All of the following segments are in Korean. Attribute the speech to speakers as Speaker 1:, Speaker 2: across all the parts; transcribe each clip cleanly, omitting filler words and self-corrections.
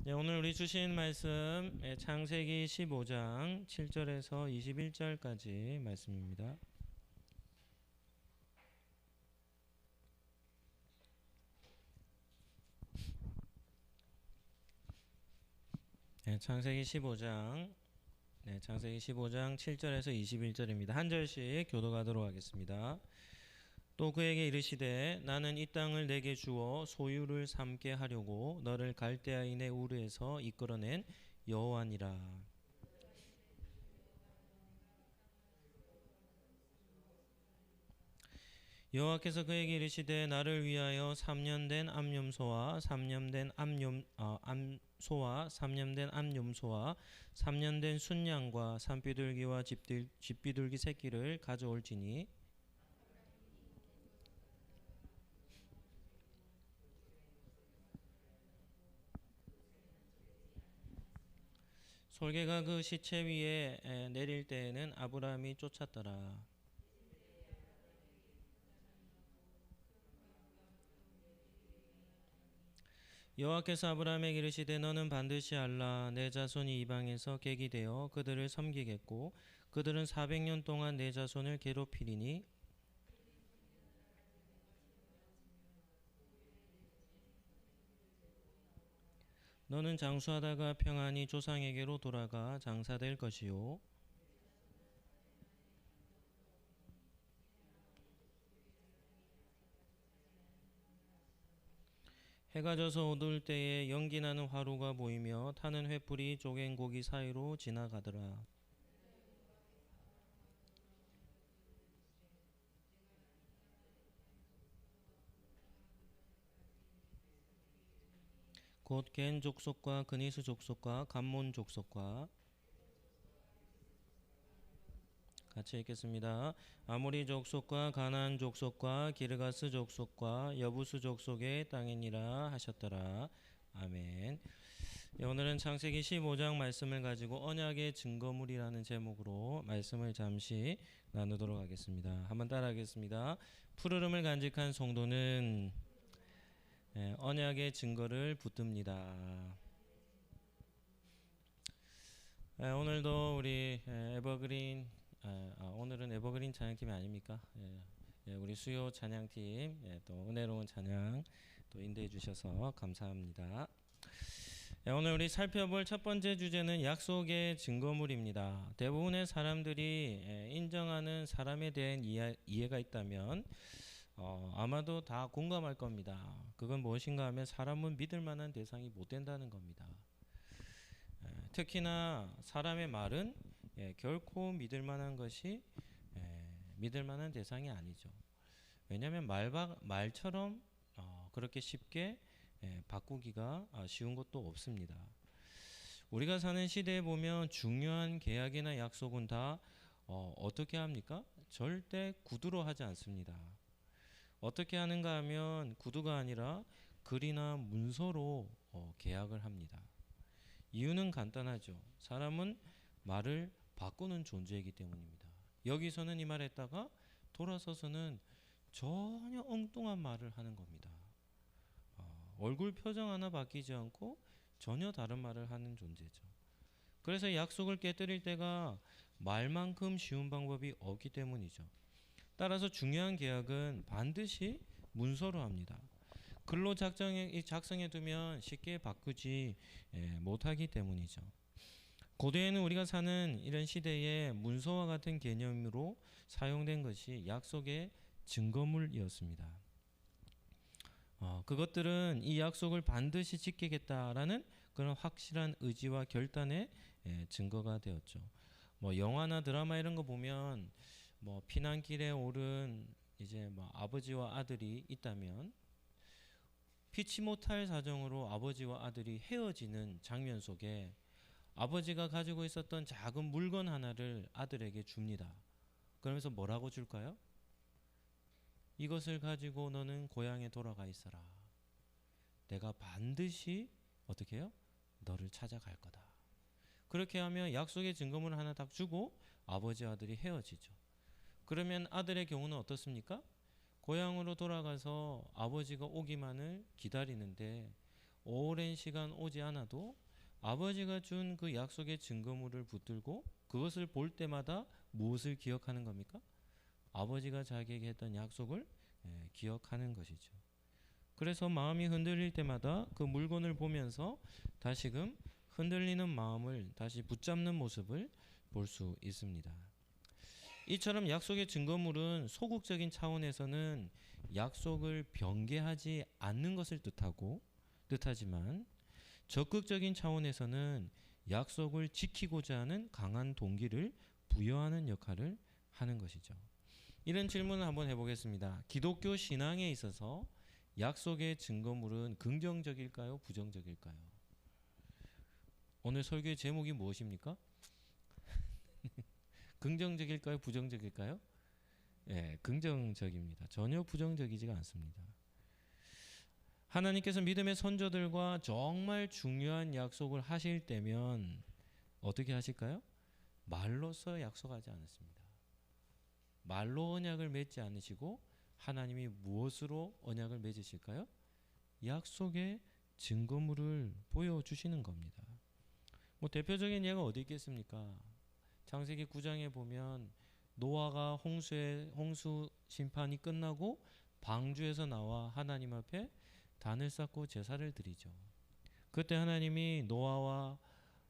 Speaker 1: 네, 오늘 우리 주신 말씀 창세기 15장 7절에서 21절까지 말씀입니다. 창세기 15장 7절에서 21절입니다. 한 절씩 교독하도록 하겠습니다. 또 그에게 이르시되 나는 이 땅을 내게 주어 소유를 삼게 하려고 너를 갈대아인의 우르에서 이끌어낸 여호와니라. 여호와께서 그에게 이르시되 나를 위하여 3년 된 암염소와 3년 된 암소와 3년 된 암염소와 3년 된 순양과 산비둘기와 집비둘기 새끼를 가져올지니 솔개가 그 시체 위에 내릴 때에는 아브라함이 쫓았더라. 여호와께서 아브라함에게 이르시되 너는 반드시 알라. 내 자손이 이방에서 객이 되어 그들을 섬기겠고 그들은 400년 동안 내 자손을 괴롭히리니 너는 장수하다가 평안히 조상에게로 돌아가 장사될 것이요 해가 져서 어두울 때에 연기나는 화로가 보이며 타는 횃불이 쪼갠 고기 사이로 지나가더라. 곧 겐 족속과 그니스 족속과 감몬 족속과 같이 읽겠습니다. 아모리 족속과 가나안 족속과 기르가스 족속과 여부스 족속의 땅이니라 하셨더라. 아멘. 오늘은 창세기 15장 말씀을 가지고 언약의 증거물이라는 제목으로 말씀을 잠시 나누도록 하겠습니다. 한번 따라하겠습니다. 푸르름을 간직한 성도는 언약의 증거를 붙듭니다. 오늘도 우리 에버그린 오늘은 에버그린 찬양팀이 아닙니까? 우리 수요 찬양팀 또 은혜로운 찬양 또 인도해 주셔서 감사합니다. 오늘 우리 살펴볼 첫 번째 주제는 약속의 증거물입니다. 대부분의 사람들이 인정하는 사람에 대한 이해가 있다면 아마도 다 공감할 겁니다. 그건 무엇인가 하면 사람은 믿을 만한 대상이 못 된다는 겁니다. 특히나 사람의 말은 결코 믿을 만한 것이 믿을 만한 대상이 아니죠. 왜냐하면 말처럼 그렇게 쉽게 바꾸기가 쉬운 것도 없습니다. 우리가 사는 시대에 보면 중요한 계약이나 약속은 다 어떻게 합니까? 절대 구두로 하지 않습니다. 어떻게 하는가 하면 구두가 아니라 글이나 문서로 계약을 합니다. 이유는 간단하죠. 사람은 말을 바꾸는 존재이기 때문입니다. 여기서는 이 말 했다가 돌아서서는 전혀 엉뚱한 말을 하는 겁니다. 얼굴 표정 하나 바뀌지 않고 전혀 다른 말을 하는 존재죠. 그래서 약속을 깨뜨릴 때가 말만큼 쉬운 방법이 없기 때문이죠. 따라서 중요한 계약은 반드시 문서로 합니다. 글로 작성해 두면 쉽게 바꾸지 못하기 때문이죠. 고대에는 우리가 사는 이런 시대에 문서와 같은 개념으로 사용된 것이 약속의 증거물이었습니다. 그것들은 이 약속을 반드시 지키겠다라는 그런 확실한 의지와 결단의 증거가 되었죠. 영화나 드라마 이런 거 보면 피난길에 오른 이제 아버지와 아들이 있다면 피치 못할 사정으로 아버지와 아들이 헤어지는 장면 속에 아버지가 가지고 있었던 작은 물건 하나를 아들에게 줍니다. 그러면서 뭐라고 줄까요? 이것을 가지고 너는 고향에 돌아가 있어라. 내가 반드시 어떻게 해요? 너를 찾아갈 거다. 그렇게 하면 약속의 증거물을 하나 딱 주고 아버지와 아들이 헤어지죠. 그러면 아들의 경우는 어떻습니까? 고향으로 돌아가서 아버지가 오기만을 기다리는데 오랜 시간 오지 않아도 아버지가 준 그 약속의 증거물을 붙들고 그것을 볼 때마다 무엇을 기억하는 겁니까? 아버지가 자기에게 했던 약속을 기억하는 것이죠. 그래서 마음이 흔들릴 때마다 그 물건을 보면서 다시금 흔들리는 마음을 다시 붙잡는 모습을 볼 수 있습니다. 이처럼 약속의 증거물은 소극적인 차원에서는 약속을 변개하지 않는 것을 뜻하지만 적극적인 차원에서는 약속을 지키고자 하는 강한 동기를 부여하는 역할을 하는 것이죠. 이런 질문을 한번 해보겠습니다. 기독교 신앙에 있어서 약속의 증거물은 긍정적일까요? 부정적일까요? 오늘 설교의 제목이 무엇입니까? 긍정적일까요? 부정적일까요? 예, 긍정적입니다. 전혀 부정적이지가 않습니다. 하나님께서 믿음의 선조들과 정말 중요한 약속을 하실 때면 어떻게 하실까요? 말로써 약속하지 않습니다. 말로 언약을 맺지 않으시고 하나님이 무엇으로 언약을 맺으실까요? 약속의 증거물을 보여주시는 겁니다. 뭐 대표적인 예가 어디 있겠습니까? 창세기 9장에 보면 노아가 홍수 심판이 끝나고 방주에서 나와 하나님 앞에 단을 쌓고 제사를 드리죠. 그때 하나님이 노아와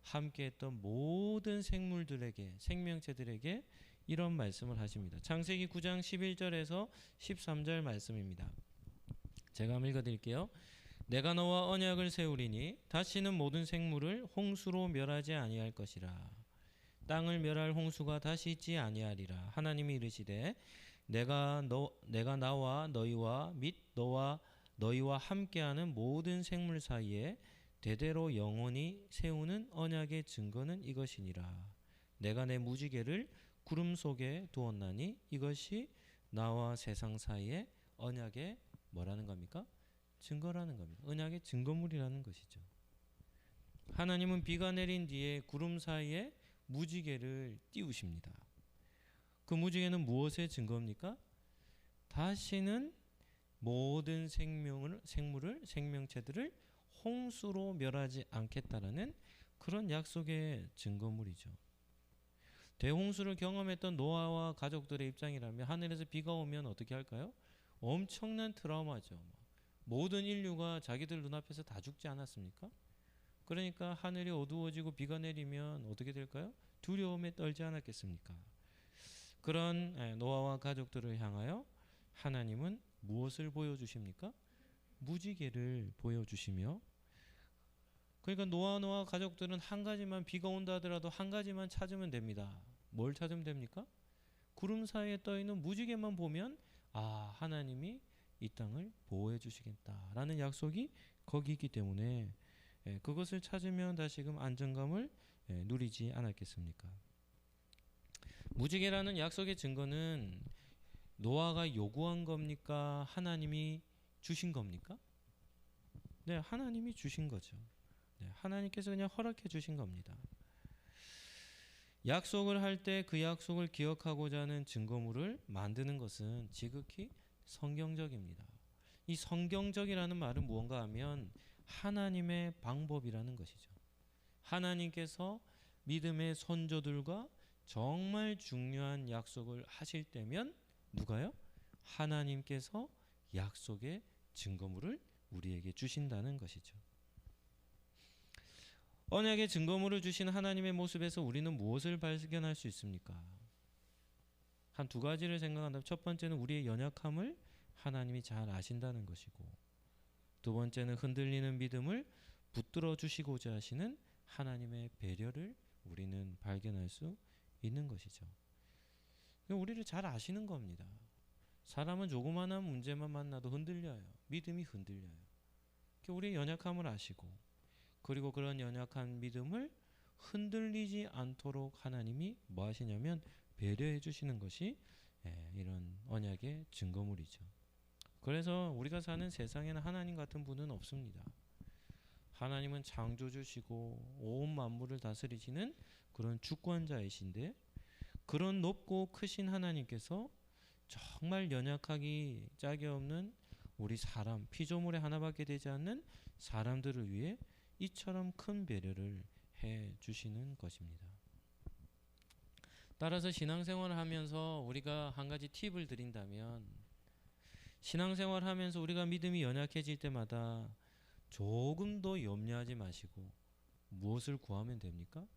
Speaker 1: 함께했던 모든 생명체들에게 이런 말씀을 하십니다. 창세기 9장 11절에서 13절 말씀입니다. 제가 한번 읽어드릴게요. 내가 너와 언약을 세우리니 다시는 모든 생물을 홍수로 멸하지 아니할 것이라. 땅을 멸할 홍수가 다시 있지 아니하리라. 하나님이 이르시되 내가 나와 너희와 및 너희와 함께하는 모든 생물 사이에 대대로 영원히 세우는 언약의 증거는 이것이니라. 내가 내 무지개를 구름 속에 두었나니 이것이 나와 세상 사이에 언약의 뭐라는 겁니까? 증거라는 겁니다. 언약의 증거물이라는 것이죠. 하나님은 비가 내린 뒤에 구름 사이에 무지개를 띄우십니다. 그 무지개는 무엇의 증거입니까? 다시는 모든 생명체들을 홍수로 멸하지 않겠다라는 그런 약속의 증거물이죠. 대홍수를 경험했던 노아와 가족들의 입장이라면 하늘에서 비가 오면 어떻게 할까요? 엄청난 트라우마죠. 모든 인류가 자기들 눈앞에서 다 죽지 않았습니까? 그러니까 하늘이 어두워지고 비가 내리면 어떻게 될까요? 두려움에 떨지 않았겠습니까? 그런 노아와 가족들을 향하여 하나님은 무엇을 보여주십니까? 무지개를 보여주시며, 그러니까 노아와 가족들은 한 가지만, 비가 온다 하더라도 한 가지만 찾으면 됩니다. 뭘 찾으면 됩니까? 구름 사이에 떠있는 무지개만 보면 하나님이 이 땅을 보호해 주시겠다라는 약속이 거기 있기 때문에 그것을 찾으면 다시금 안정감을 누리지 않았겠습니까? 무지개라는 약속의 증거는 노아가 요구한 겁니까? 하나님이 주신 겁니까? 네, 하나님이 주신 거죠. 네, 하나님께서 그냥 허락해 주신 겁니다. 약속을 할 때 그 약속을 기억하고자 하는 증거물을 만드는 것은 지극히 성경적입니다. 이 성경적이라는 말은 무언가 하면 하나님의 방법이라는 것이죠. 하나님께서 믿음의 선조들과 정말 중요한 약속을 하실 때면 누가요? 하나님께서 약속의 증거물을 우리에게 주신다는 것이죠. 언약의 증거물을 주신 하나님의 모습에서 우리는 무엇을 발견할 수 있습니까? 한 두 가지를 생각한다면, 첫 번째는 우리의 연약함을 하나님이 잘 아신다는 것이고, 두 번째는 흔들리는 믿음을 붙들어 주시고자 하시는 하나님의 배려를 우리는 발견할 수 있는 것이죠. 우리를 잘 아시는 겁니다. 사람은 조그마한 문제만 만나도 흔들려요. 믿음이 흔들려요. 우리의 연약함을 아시고, 그리고 그런 연약한 믿음을 흔들리지 않도록 하나님이 뭐 하시냐면 배려해 주시는 것이 이런 언약의 증거물이죠. 그래서 우리가 사는 세상에는 하나님 같은 분은 없습니다. 하나님은 창조주시고 온 만물을 다스리시는 그런 주권자이신데, 그런 높고 크신 하나님께서 정말 연약하기 짝이 없는 우리 사람, 피조물의 하나밖에 되지 않는 사람들을 위해 이처럼 큰 배려를 해 주시는 것입니다. 따라서 신앙생활을 하면서 우리가 한 가지 팁을 드린다면, 신앙생활을 하면서 우리가 믿음이 연약해질 때마다 조금 더 염려하지 마시고 무엇을 구하면 됩니까?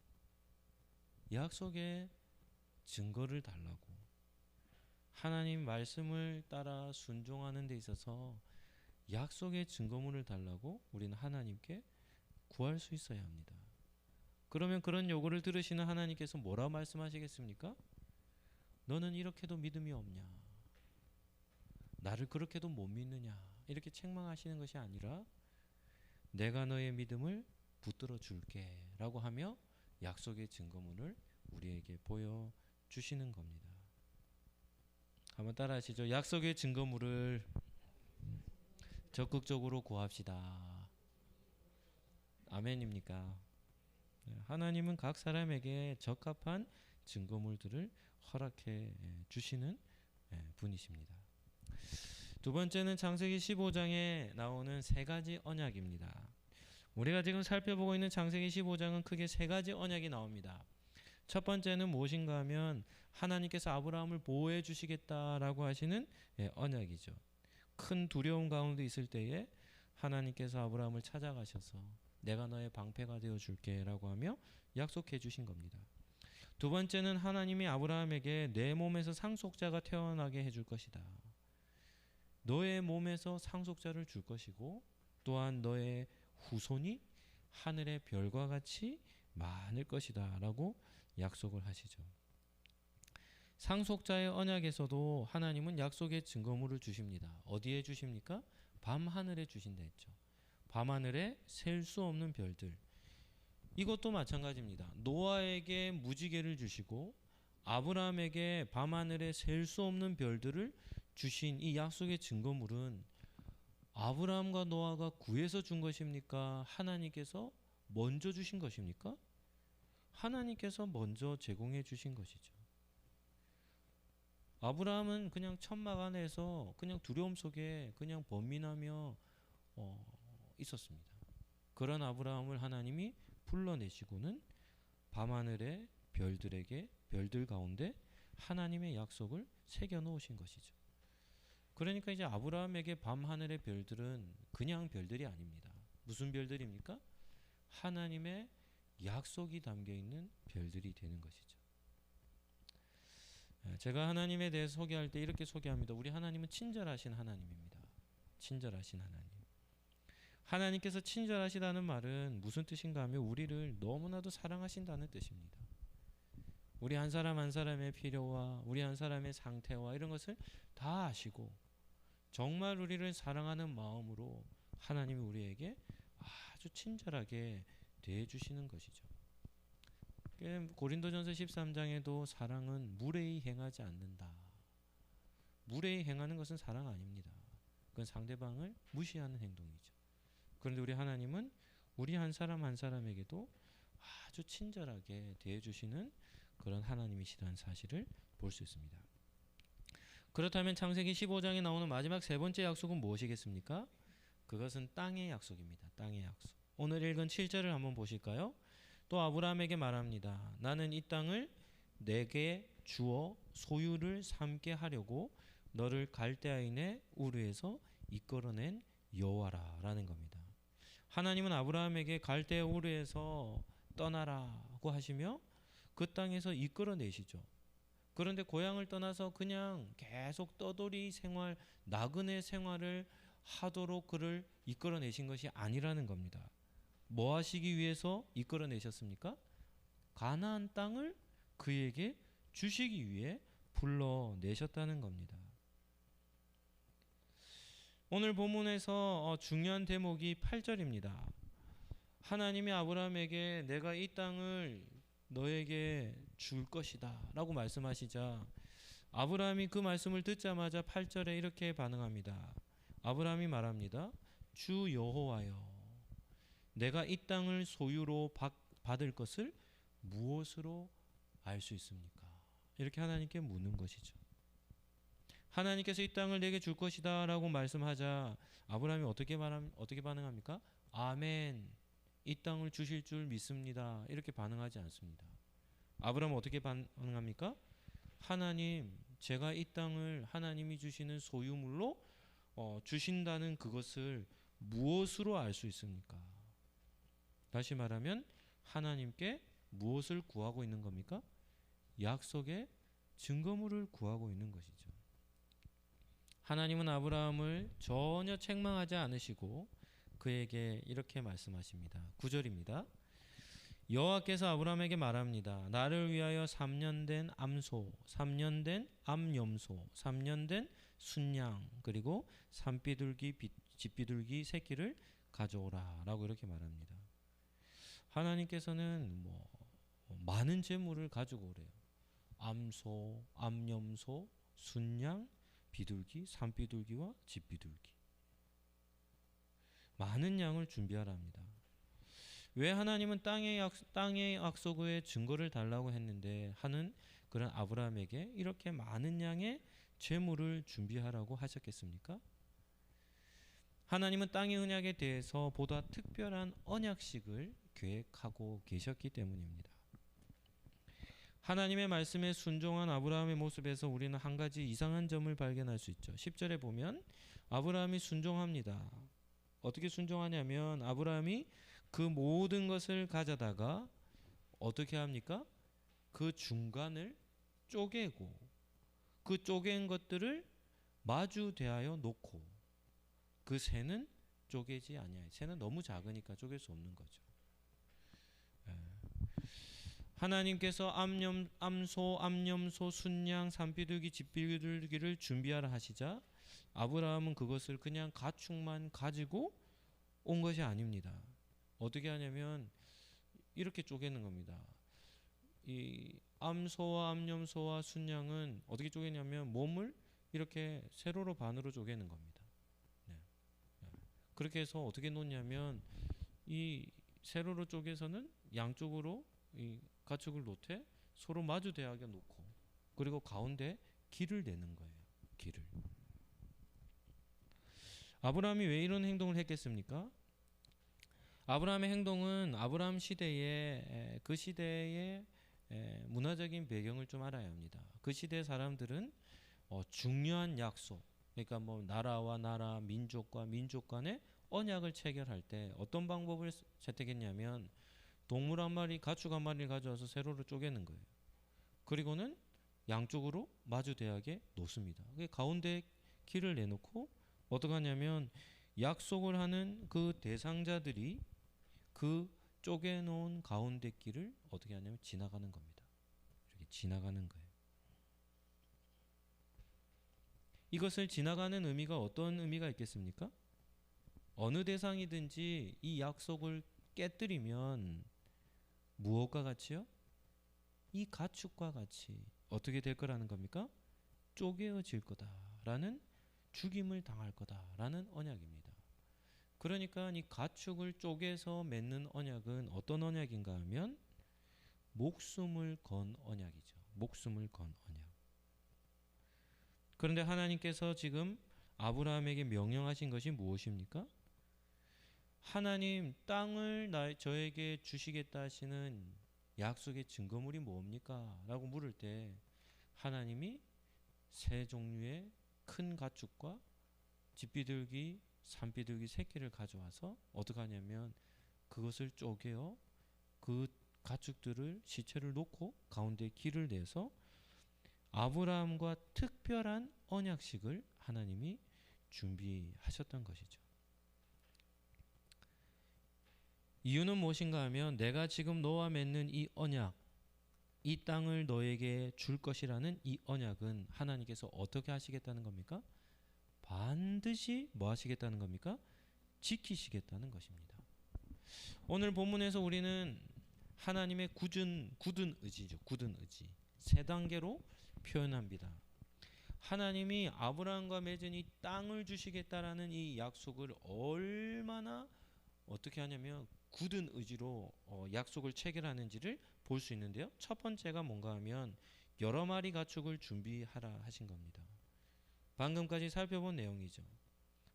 Speaker 1: 약속의 증거를 달라고. 하나님 말씀을 따라 순종하는 데 있어서 약속의 증거물을 달라고 우리는 하나님께 구할 수 있어야 합니다. 그러면 그런 요구를 들으시는 하나님께서 뭐라고 말씀하시겠습니까? 너는 이렇게도 믿음이 없냐? 나를 그렇게도 못 믿느냐? 이렇게 책망하시는 것이 아니라 내가 너의 믿음을 붙들어 줄게 라고 하며 약속의 증거물을 우리에게 보여주시는 겁니다. 한번 따라 하시죠. 약속의 증거물을 적극적으로 구합시다. 아멘입니까? 하나님은 각 사람에게 적합한 증거물들을 허락해 주시는 분이십니다. 두 번째는 창세기 15장에 나오는 세 가지 언약입니다. 우리가 지금 살펴보고 있는 창세기 15장은 크게 세 가지 언약이 나옵니다. 첫 번째는 무엇인가 하면 하나님께서 아브라함을 보호해 주시겠다라고 하시는 언약이죠. 큰 두려움 가운데 있을 때에 하나님께서 아브라함을 찾아가셔서 내가 너의 방패가 되어 줄게 라고 하며 약속해 주신 겁니다. 두 번째는 하나님이 아브라함에게 내 몸에서 상속자가 태어나게 해줄 것이다. 너의 몸에서 상속자를 줄 것이고 또한 너의 후손이 하늘의 별과 같이 많을 것이다 라고 약속을 하시죠. 상속자의 언약에서도 하나님은 약속의 증거물을 주십니다. 어디에 주십니까? 밤하늘에 주신다 했죠. 밤하늘에 셀 수 없는 별들. 이것도 마찬가지입니다. 노아에게 무지개를 주시고 아브라함에게 밤하늘에 셀 수 없는 별들을 주신 이 약속의 증거물은 아브라함과 노아가 구해서 준 것입니까? 하나님께서 먼저 주신 것입니까? 하나님께서 먼저 제공해 주신 것이죠. 아브라함은 그냥 천막 안에서 그냥 두려움 속에 그냥 번민하며 있었습니다. 그런 아브라함을 하나님이 불러내시고는 밤하늘의 별들 가운데 하나님의 약속을 새겨 놓으신 것이죠. 그러니까 이제 아브라함에게 밤하늘의 별들은 그냥 별들이 아닙니다. 무슨 별들입니까? 하나님의 약속이 담겨 있는 별들이 되는 것이죠. 제가 하나님에 대해서 소개할 때 이렇게 소개합니다. 우리 하나님은 친절하신 하나님입니다. 친절하신 하나님. 하나님께서 친절하시다는 말은 무슨 뜻인가 하면 우리를 너무나도 사랑하신다는 뜻입니다. 우리 한 사람 한 사람의 필요와 우리 한 사람의 상태와 이런 것을 다 아시고 정말 우리를 사랑하는 마음으로 하나님이 우리에게 아주 친절하게 대해주시는 것이죠. 고린도전서 13장에도 사랑은 무례히 행하지 않는다. 무례히 행하는 것은 사랑 아닙니다. 그건 상대방을 무시하는 행동이죠. 그런데 우리 하나님은 우리 한 사람 한 사람에게도 아주 친절하게 대해주시는 그런 하나님이시라는 사실을 볼 수 있습니다. 그렇다면 창세기 15장에 나오는 마지막 세 번째 약속은 무엇이겠습니까? 그것은 땅의 약속입니다. 땅의 약속. 오늘 읽은 7절을 한번 보실까요? 또 아브라함에게 말합니다. 나는 이 땅을 내게 주어 소유를 삼게 하려고 너를 갈대아인의 우르에서 이끌어낸 여호와라 라는 겁니다. 하나님은 아브라함에게 갈대아 우르에서 떠나라고 하시며 그 땅에서 이끌어내시죠. 그런데 고향을 떠나서 그냥 계속 떠돌이 생활, 나그네 생활을 하도록 그를 이끌어내신 것이 아니라는 겁니다. 뭐 하시기 위해서 이끌어내셨습니까? 가나안 땅을 그에게 주시기 위해 불러내셨다는 겁니다. 오늘 본문에서 중요한 대목이 8절입니다. 하나님이 아브라함에게 내가 이 땅을 너에게 줄 것이다 라고 말씀하시자 아브라함이 그 말씀을 듣자마자 8절에 이렇게 반응합니다. 아브라함이 말합니다. 주 여호와여, 내가 이 땅을 소유로 받을 것을 무엇으로 알 수 있습니까? 이렇게 하나님께 묻는 것이죠. 하나님께서 이 땅을 내게 줄 것이다 라고 말씀하자 아브라함이 어떻게 반응합니까? 아멘, 이 땅을 주실 줄 믿습니다. 이렇게 반응하지 않습니다. 아브라함은 어떻게 반응합니까? 하나님, 제가 이 땅을 하나님이 주시는 소유물로 주신다는 그것을 무엇으로 알 수 있습니까? 다시 말하면 하나님께 무엇을 구하고 있는 겁니까? 약속의 증거물을 구하고 있는 것이죠. 하나님은 아브라함을 전혀 책망하지 않으시고 그에게 이렇게 말씀하십니다. 9절입니다. 여호와께서 아브라함에게 말합니다. 나를 위하여 3년 된 암소, 3년 된 암염소, 3년 된 순양, 그리고 산비둘기, 집비둘기 새끼를 가져오라 라고 이렇게 말합니다. 하나님께서는 많은 재물을 가지고 오래요. 암소, 암염소, 순양, 비둘기, 산비둘기와 집비둘기, 많은 양을 준비하랍니다. 왜 하나님은 땅의 약속의 증거를 달라고 했는데 하는 그런 아브라함에게 이렇게 많은 양의 재물을 준비하라고 하셨겠습니까? 하나님은 땅의 언약에 대해서 보다 특별한 언약식을 계획하고 계셨기 때문입니다. 하나님의 말씀에 순종한 아브라함의 모습에서 우리는 한 가지 이상한 점을 발견할 수 있죠. 10절에 보면 아브라함이 순종합니다. 어떻게 순종하냐면 아브라함이 그 모든 것을 가져다가 어떻게 합니까? 그 중간을 쪼개고 그 쪼갠 것들을 마주 대하여 놓고, 그 새는 쪼개지 아니하여. 새는 너무 작으니까 쪼갤 수 없는 거죠. 하나님께서 암소, 암염소, 순양, 산비둘기, 집비둘기를 준비하라 하시자 아브라함은 그것을 그냥 가축만 가지고 온 것이 아닙니다. 어떻게 하냐면 이렇게 쪼개는 겁니다. 이 암소와 암염소와 순양은 어떻게 쪼개냐면 몸을 이렇게 세로로 반으로 쪼개는 겁니다. 네. 그렇게 해서 어떻게 놓냐면 이 세로로 쪼개서는 양쪽으로 이 가축을 놓되 서로 마주 대하게 놓고, 그리고 가운데 길을 내는 거예요. 길을. 아브라함이 왜 이런 행동을 했겠습니까? 아브라함의 행동은 아브라함 시대의 그 시대의 문화적인 배경을 좀 알아야 합니다. 그 시대 사람들은 중요한 약속, 그러니까 나라와 나라, 민족과 민족 간의 언약을 체결할 때 어떤 방법을 채택했냐면 동물 한 마리, 가축 한 마리를 가져와서 세로로 쪼개는 거예요. 그리고는 양쪽으로 마주대하게 놓습니다. 가운데 길을 내놓고 어떻게 하냐면 약속을 하는 그 대상자들이 그 쪼개놓은 가운데 길을 어떻게 하냐면 지나가는 겁니다. 이렇게 지나가는 거예요. 이것을 지나가는 의미가 어떤 의미가 있겠습니까? 어느 대상이든지 이 약속을 깨뜨리면 무엇과 같이요? 이 가축과 같이 어떻게 될 거라는 겁니까? 쪼개어질 거다라는, 죽임을 당할 거다라는 언약입니다. 그러니까 이 가축을 쪼개서 맺는 언약은 어떤 언약인가 하면 목숨을 건 언약이죠. 목숨을 건 언약. 그런데 하나님께서 지금 아브라함에게 명령하신 것이 무엇입니까? 하나님, 땅을 저에게 주시겠다 하시는 약속의 증거물이 뭡니까? 라고 물을 때 하나님이 세 종류의 큰 가축과 집비둘기, 산비둘기 새끼를 가져와서 어떻게 하냐면 그것을 쪼개어 그 가축들을 시체를 놓고 가운데 길을 내서 아브라함과 특별한 언약식을 하나님이 준비하셨던 것이죠. 이유는 무엇인가 하면 내가 지금 너와 맺는 이 언약, 이 땅을 너에게 줄 것이라는 이 언약은 하나님께서 어떻게 하시겠다는 겁니까? 반드시 뭐 하시겠다는 겁니까? 지키시겠다는 것입니다. 오늘 본문에서 우리는 하나님의 굳은 의지죠. 굳은 의지. 세 단계로 표현합니다. 하나님이 아브라함과 맺은 이 땅을 주시겠다라는 이 약속을 얼마나 어떻게 하냐면 굳은 의지로 약속을 체결하는지를 볼 수 있는데요. 첫 번째가 뭔가 하면 여러 마리 가축을 준비하라 하신 겁니다. 방금까지 살펴본 내용이죠.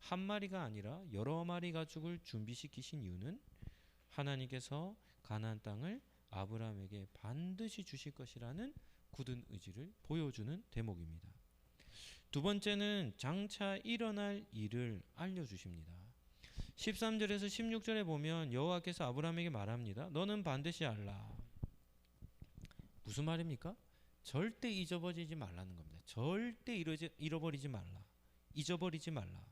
Speaker 1: 한 마리가 아니라 여러 마리 가축을 준비시키신 이유는 하나님께서 가나안 땅을 아브라함에게 반드시 주실 것이라는 굳은 의지를 보여주는 대목입니다. 두 번째는 장차 일어날 일을 알려주십니다. 13절에서 16절에 보면 여호와께서 아브라함에게 말합니다. 너는 반드시 알라. 무슨 말입니까? 절대 잊어버리지 말라는 겁니다. 절대 잃어버리지 말라. 잊어버리지 말라.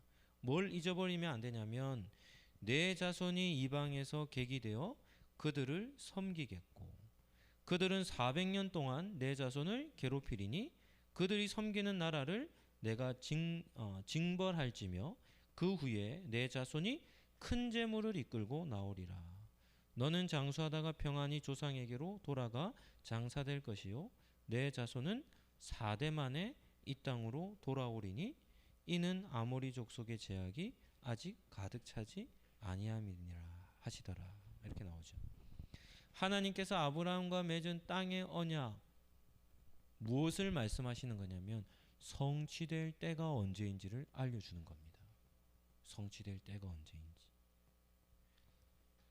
Speaker 1: 뭘 잊어버리면 안 되냐면 내 자손이 이방에서 객이되어 그들을 섬기겠고 그들은 400년 동안 내 자손을 괴롭히리니 그들이 섬기는 나라를 내가 징벌할지며 그 후에 내 자손이 큰 재물을 이끌고 나오리라. 너는 장수하다가 평안히 조상에게로 돌아가 장사될 것이요 내 자손은 4대 만에 이 땅으로 돌아오리니 이는 아모리 족속의 제약이 아직 가득 차지 아니함이니라 하시더라. 이렇게 나오죠. 하나님께서 아브라함과 맺은 땅의 언약 무엇을 말씀하시는 거냐면 성취될 때가 언제인지를 알려주는 겁니다. 성취될 때가 언제인지.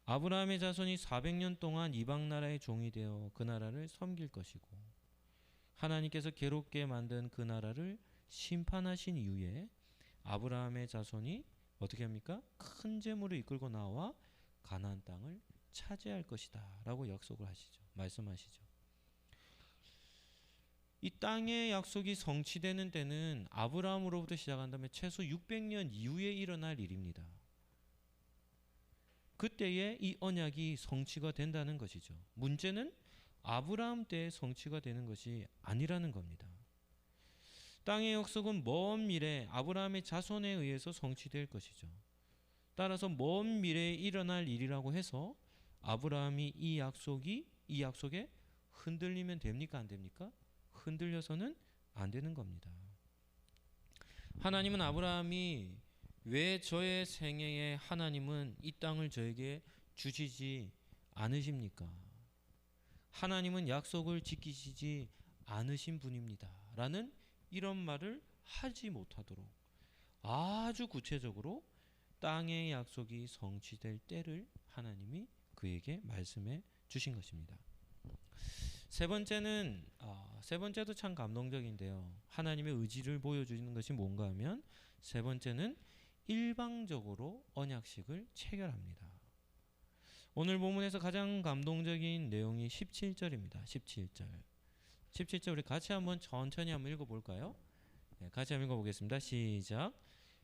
Speaker 1: 아브라함의 자손이 400년 동안 이방 나라의 종이 되어 그 나라를 섬길 것이고 하나님께서 괴롭게 만든 그 나라를 심판하신 이후에 아브라함의 자손이 어떻게 합니까? 큰 재물을 이끌고 나와 가나안 땅을 차지할 것이다 라고 약속을 하시죠. 말씀하시죠. 이 땅의 약속이 성취되는 때는 아브라함으로부터 시작한다면 최소 600년 이후에 일어날 일입니다. 그때에 이 언약이 성취가 된다는 것이죠. 문제는 아브라함 때에 성취가 되는 것이 아니라는 겁니다. 땅의 약속은 먼 미래 아브라함의 자손에 의해서 성취될 것이죠. 따라서 먼 미래에 일어날 일이라고 해서 아브라함이 이 약속에 흔들리면 됩니까? 안 됩니까? 흔들려서는 안 되는 겁니다. 하나님은 아브라함이 왜 저의 생애에 하나님은 이 땅을 저에게 주시지 않으십니까? 하나님은 약속을 지키시지 않으신 분입니다. 라는 이런 말을 하지 못하도록 아주 구체적으로 땅의 약속이 성취될 때를 하나님이 그에게 말씀해 주신 것입니다. 세 번째도 참 감동적인데요. 하나님의 의지를 보여주시는 것이 뭔가 하면 세 번째는 일방적으로 언약식을 체결합니다. 오늘 본문에서 가장 감동적인 내용이 17절입니다. 17절 우리 같이 한번 천천히 한번 읽어볼까요? 네, 같이 한번 읽어보겠습니다. 시작.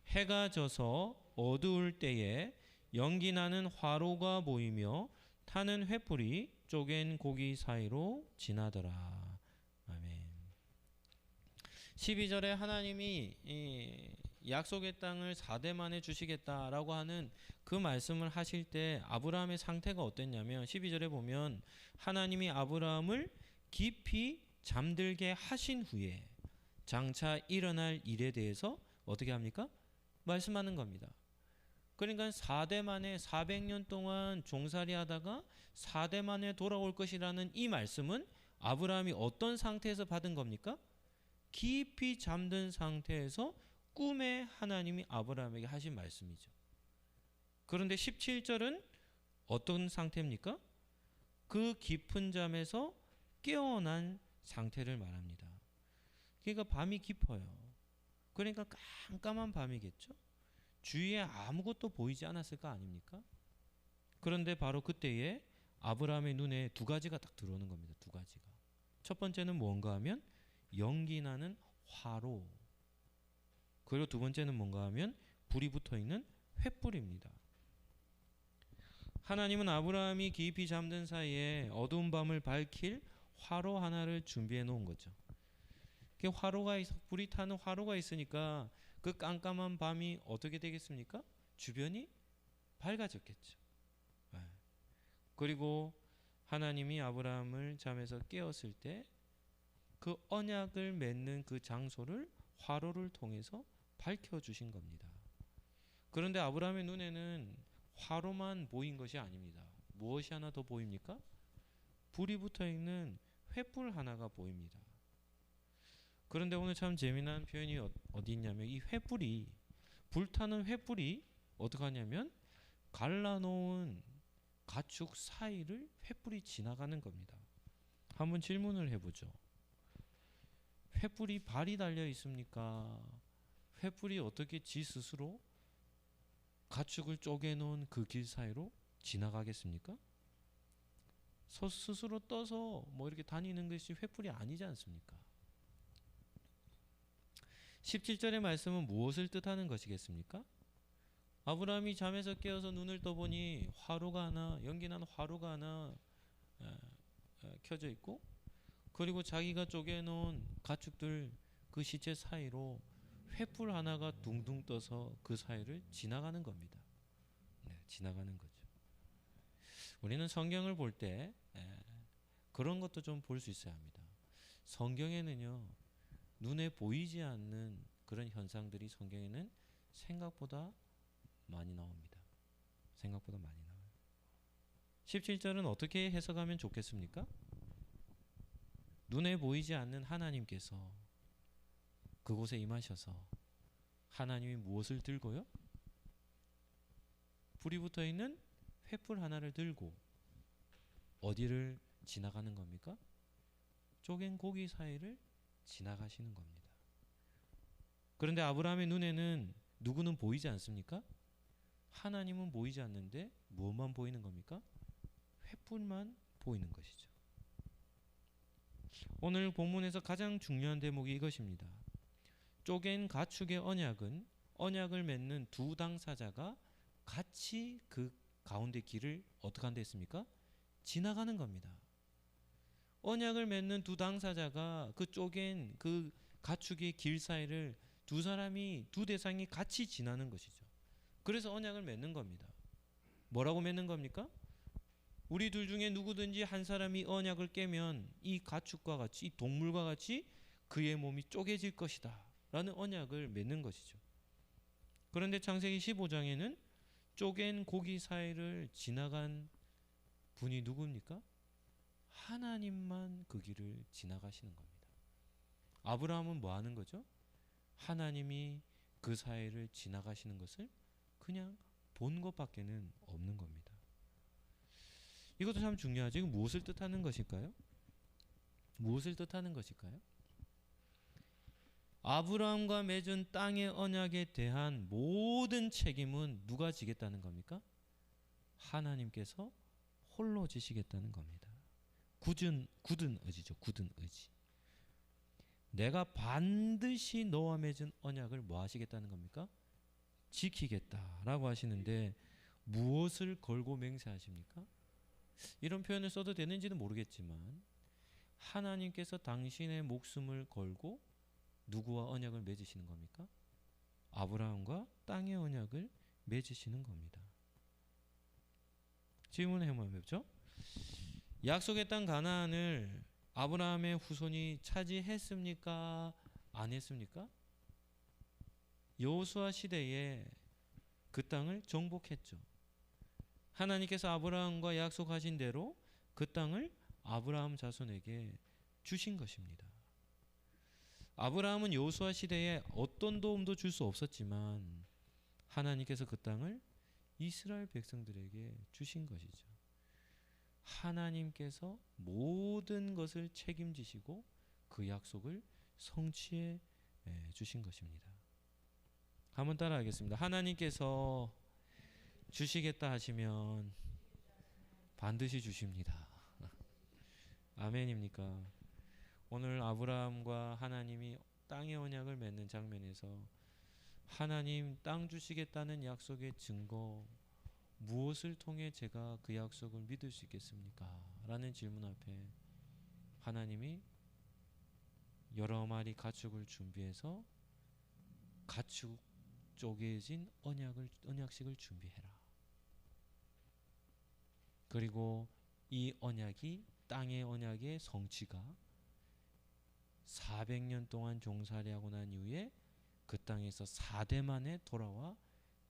Speaker 1: 해가 져서 어두울 때에 연기 나는 화로가 보이며 타는 횃불이 쪼갠 고기 사이로 지나더라. 아멘. 12절에 하나님이 이 약속의 땅을 4대 만에 주시겠다라고 하는 그 말씀을 하실 때 아브라함의 상태가 어땠냐면 12절에 보면 하나님이 아브라함을 깊이 잠들게 하신 후에 장차 일어날 일에 대해서 어떻게 합니까? 말씀하는 겁니다. 그러니까 4대 만에 400년 동안 종살이 하다가 4대 만에 돌아올 것이라는 이 말씀은 아브라함이 어떤 상태에서 받은 겁니까? 깊이 잠든 상태에서 꿈에 하나님이 아브라함에게 하신 말씀이죠. 그런데 17절은 어떤 상태입니까? 그 깊은 잠에서 깨어난 상태를 말합니다. 그러니까 밤이 깊어요. 그러니까 깜깜한 밤이겠죠. 주위에 아무것도 보이지 않았을 거 아닙니까? 그런데 바로 그때에 아브라함의 눈에 두 가지가 딱 들어오는 겁니다. 두 가지가. 첫 번째는 뭔가 하면 연기 나는 화로. 그리고 두 번째는 뭔가 하면 불이 붙어있는 횃불입니다. 하나님은 아브라함이 깊이 잠든 사이에 어두운 밤을 밝힐 화로 하나를 준비해 놓은 거죠. 불이 타는 화로가 있으니까 그 깜깜한 밤이 어떻게 되겠습니까? 주변이 밝아졌겠죠. 그리고 하나님이 아브라함을 잠에서 깨웠을 때 그 언약을 맺는 그 장소를 화로를 통해서 밝혀주신 겁니다. 그런데 아브라함의 눈에는 화로만 보인 것이 아닙니다. 무엇이 하나 더 보입니까? 불이 붙어있는 횃불 하나가 보입니다. 그런데 오늘 참 재미난 표현이 어디 있냐면 이 횃불이 불타는 횃불이 어떻게 하냐면 갈라놓은 가축 사이를 횃불이 지나가는 겁니다. 한번 질문을 해보죠. 횃불이 발이 달려 있습니까? 횃불이 어떻게 지 스스로 가축을 쪼개놓은 그 길 사이로 지나가겠습니까? 스스로 떠서 뭐 이렇게 다니는 것이 횃불이 아니지 않습니까? 17절의 말씀은 무엇을 뜻하는 것이겠습니까? 아브라함이 잠에서 깨어서 눈을 떠보니 화로가 하나, 연기난 화로가 하나 켜져 있고, 그리고 자기가 쪼개놓은 가축들 그 시체 사이로 횃불 하나가 둥둥 떠서 그 사이를 지나가는 겁니다. 네, 지나가는 거죠. 우리는 성경을 볼 때 그런 것도 좀 볼 수 있어야 합니다. 성경에는요, 눈에 보이지 않는 그런 현상들이 성경에는 생각보다 많이 나옵니다. 생각보다 많이 나와요. 17절은 어떻게 해석하면 좋겠습니까? 눈에 보이지 않는 하나님께서 그곳에 임하셔서 하나님이 무엇을 들고요? 불이 붙어 있는 횃불 하나를 들고 어디를 지나가는 겁니까? 쪼갠 고기 사이를 지나가시는 겁니다. 그런데 아브라함의 눈에는 누구는 보이지 않습니까? 하나님은 보이지 않는데 무엇만 보이는 겁니까? 횃불만 보이는 것이죠. 오늘 본문에서 가장 중요한 대목이 이것입니다. 쪼갠 가축의 언약은 언약을 맺는 두 당사자가 같이 그 가운데 길을 어떻게 한다 했습니까? 지나가는 겁니다. 언약을 맺는 두 당사자가 그 쪼갠 그 가축의 길 사이를 두 사람이, 두 대상이 같이 지나는 것이죠. 그래서 언약을 맺는 겁니다. 뭐라고 맺는 겁니까? 우리 둘 중에 누구든지 한 사람이 언약을 깨면 이 가축과 같이, 이 동물과 같이 그의 몸이 쪼개질 것이다 라는 언약을 맺는 것이죠. 그런데 창세기 15장에는 쪼갠 고기 사이를 지나간 분이 누굽니까? 하나님만 그 길을 지나가시는 겁니다. 아브라함은 뭐 하는 거죠? 하나님이 그 사이를 지나가시는 것을 그냥 본 것밖에는 없는 겁니다. 이것도 참 중요하죠. 이건 무엇을 뜻하는 것일까요? 무엇을 뜻하는 것일까요? 아브라함과 맺은 땅의 언약에 대한 모든 책임은 누가 지겠다는 겁니까? 하나님께서 홀로 지시겠다는 겁니다. 굳은 의지죠. 굳은 의지. 내가 반드시 너와 맺은 언약을 뭐 하시겠다는 겁니까? 지키겠다라고 하시는데 무엇을 걸고 맹세하십니까? 이런 표현을 써도 되는지는 모르겠지만 하나님께서 당신의 목숨을 걸고 누구와 언약을 맺으시는 겁니까? 아브라함과 땅의 언약을 맺으시는 겁니다. 질문을 한번 해보죠. 약속의 땅 가나안을 아브라함의 후손이 차지했습니까? 안 했습니까? 여호수아 시대에 그 땅을 정복했죠. 하나님께서 아브라함과 약속하신 대로 그 땅을 아브라함 자손에게 주신 것입니다. 아브라함은 여호수아 시대에 어떤 도움도 줄 수 없었지만 하나님께서 그 땅을 이스라엘 백성들에게 주신 것이죠. 하나님께서 모든 것을 책임지시고 그 약속을 성취해 주신 것입니다. 한번 따라하겠습니다. 하나님께서 주시겠다 하시면 반드시 주십니다. 아멘입니까? 오늘 아브라함과 하나님이 땅의 언약을 맺는 장면에서 하나님 땅 주시겠다는 약속의 증거 무엇을 통해 제가 그 약속을 믿을 수 있겠습니까? 라는 질문 앞에 하나님이 여러 마리 가축을 준비해서 가축 쪼개진 언약식을 준비해라. 그리고 이 언약이 땅의 언약의 성취가 400년 동안 종살이하고 난 이후에 그 땅에서 4대 만에 돌아와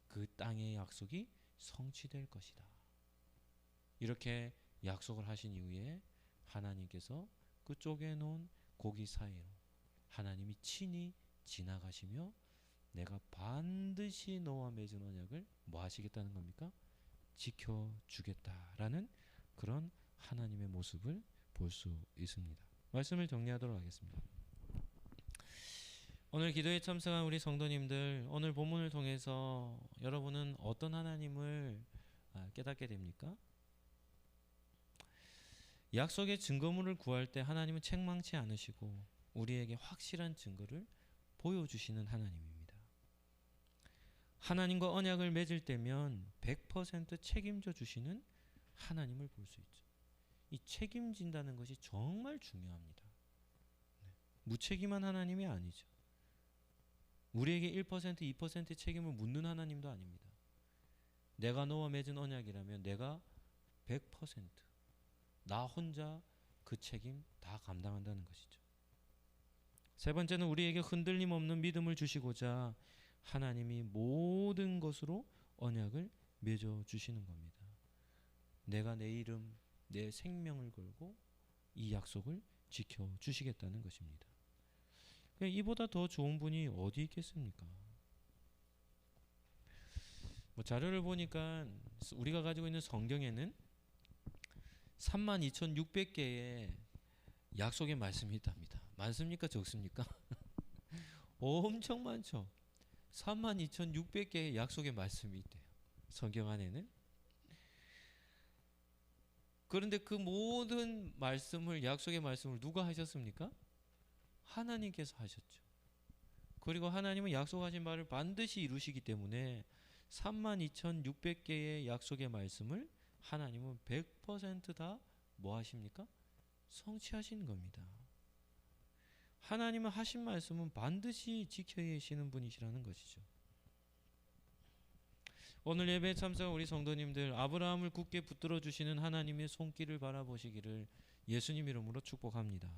Speaker 1: 그 땅의 약속이 성취될 것이다. 이렇게 약속을 하신 이후에 하나님께서 그 쪼개놓은 고기 사이로 하나님이 친히 지나가시며 내가 반드시 너와 맺은 언약을 뭐 하시겠다는 겁니까? 지켜주겠다라는 그런 하나님의 모습을 볼 수 있습니다. 말씀을 정리하도록 하겠습니다. 오늘 기도에 참석한 우리 성도님들, 오늘 본문을 통해서 여러분은 어떤 하나님을 깨닫게 됩니까? 약속의 증거물을 구할 때 하나님은 책망치 않으시고 우리에게 확실한 증거를 보여주시는 하나님입니다. 하나님과 언약을 맺을 때면 100% 책임져 주시는 하나님을 볼 수 있죠. 이 책임진다는 것이 정말 중요합니다. 무책임한 하나님이 아니죠. 우리에게 1%, 2% 책임을 묻는 하나님도 아닙니다. 내가 너와 맺은 언약이라면 내가 100% 나 혼자 그 책임 다 감당한다는 것이죠. 세 번째는 우리에게 흔들림 없는 믿음을 주시고자 하나님이 모든 것으로 언약을 맺어 주시는 겁니다. 내가 내 이름, 내 생명을 걸고 이 약속을 지켜 주시겠다는 것입니다. 이보다 더 좋은 분이 어디 있겠습니까? 자료를 보니까 우리가 가지고 있는 성경에는 32,600개의 약속의 말씀이 있답니다. 많습니까? 적습니까? 엄청 많죠. 32,600개의 약속의 말씀이 있대요. 성경 안에는. 그런데 그 모든 말씀을, 약속의 말씀을 누가 하셨습니까? 하나님께서 하셨죠. 그리고 하나님은 약속하신 바를 반드시 이루시기 때문에 32,600개의 약속의 말씀을 하나님은 100% 다 뭐 하십니까? 성취하시는 겁니다. 하나님은 하신 말씀은 반드시 지켜야 하시는 분이시라는 것이죠. 오늘 예배에 참석한 우리 성도님들, 아브라함을 굳게 붙들어 주시는 하나님의 손길을 바라보시기를 예수님 이름으로 축복합니다.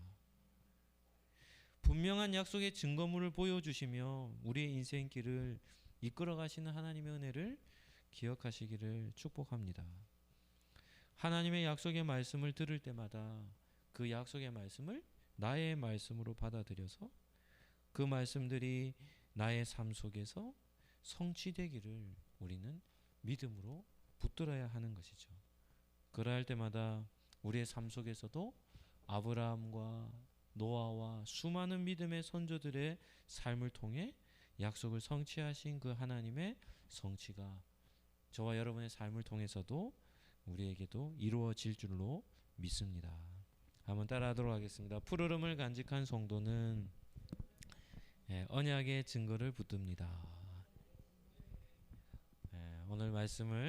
Speaker 1: 분명한 약속의 증거물을 보여주시며 우리의 인생길을 이끌어 가시는 하나님의 은혜를 기억하시기를 축복합니다. 하나님의 약속의 말씀을 들을 때마다 그 약속의 말씀을 나의 말씀으로 받아들여서 그 말씀들이 나의 삶 속에서 성취되기를 우리는 믿음으로 붙들어야 하는 것이죠. 그러할 때마다 우리의 삶 속에서도 아브라함과 노아와 수많은 믿음의 선조들의 삶을 통해 약속을 성취하신 그 하나님의 성취가 저와 여러분의 삶을 통해서도 우리에게도 이루어질 줄로 믿습니다. 한번 따라하도록 하겠습니다. 푸르름을 간직한 성도는 언약의 증거를 붙듭니다. 오늘 말씀을